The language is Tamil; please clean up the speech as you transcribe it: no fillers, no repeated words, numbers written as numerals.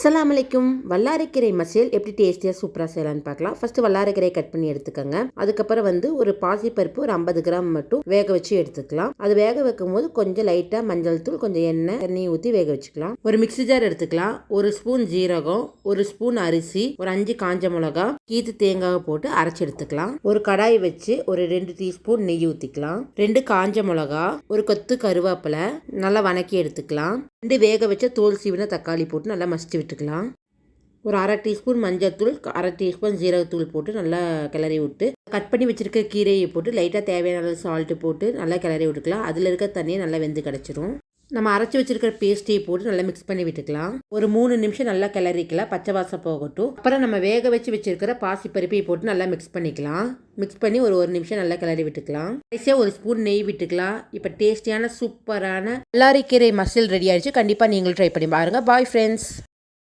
அஸ்ஸலாமு அலைக்கும். வல்லாரைக்கீரை மசியல் எப்படி டேஸ்டியாக சூப்பராக செய்யலான்னு பார்க்கலாம். ஃபர்ஸ்ட் வல்லாரைக்கீரை கட் பண்ணி எடுத்துக்கோங்க. அதுக்கப்புறம் ஒரு பாசிப்பருப்பு ஒரு 50 கிராம் மட்டும் வேக வச்சு எடுத்துக்கலாம். அது வேக வைக்கும் போது கொஞ்சம் லைட்டாக மஞ்சள் தூள், கொஞ்சம் எண்ணெய், தண்ணி ஊற்றி வேக வச்சுக்கலாம். ஒரு மிக்ஸி ஜார் எடுத்துக்கலாம். ஒரு ஸ்பூன் ஜீரகம், ஒரு ஸ்பூன் அரிசி, ஒரு 5 காஞ்ச மிளகா, கீத்து தேங்காவை போட்டு அரைச்சி எடுத்துக்கலாம். ஒரு கடாய் வச்சு ஒரு 2 டீஸ்பூன் நெய் ஊற்றிக்கலாம். 2 காஞ்ச மிளகா, ஒரு கொத்து கருவேப்பிலை நல்லா வணக்கி எடுத்துக்கலாம். 2 வேக வச்ச தோல் சீவின தக்காளி போட்டு நல்லா மசிச்சு விட்டுக்கலாம். ஒரு அரை டீஸ்பூன் மஞ்சள் தூள், அரை டீஸ்பூன் ஜீரகத்தூள் போட்டு நல்லா கிளறி விட்டு கட் பண்ணி வச்சுருக்க கீரையை போட்டு லைட்டாக தேவையான அளவு சால்ட்டு போட்டு நல்லா கிளறி விட்டுக்கலாம். அதில் இருக்க தண்ணியை நல்லா வெந்து கிடச்சிரும். நம்ம அரைச்சி வச்சுருக்கிற பேஸ்ட்டையை போட்டு நல்லா மிக்ஸ் பண்ணி விட்டுக்கலாம். ஒரு 3 நிமிஷம் நல்லா கிளறிக்கலாம், பச்சை வாசம் போகட்டும். அப்புறம் நம்ம வேக வச்சு வச்சுருக்கிற பாசிப்பருப்பையை போட்டு நல்லா மிக்ஸ் பண்ணிக்கலாம். மிக்ஸ் பண்ணி ஒரு நிமிஷம் நல்லா கிளறி விட்டுக்கலாம். கடைசியாக ஒரு ஸ்பூன் நெய் விட்டுக்கலாம். இப்போ டேஸ்டியான சூப்பரான வல்லாரைக்கீரை மசியல் ரெடி ஆயிடுச்சு. கண்டிப்பாக நீங்களும் ட்ரை பண்ணி பாருங்கள். Bye friends.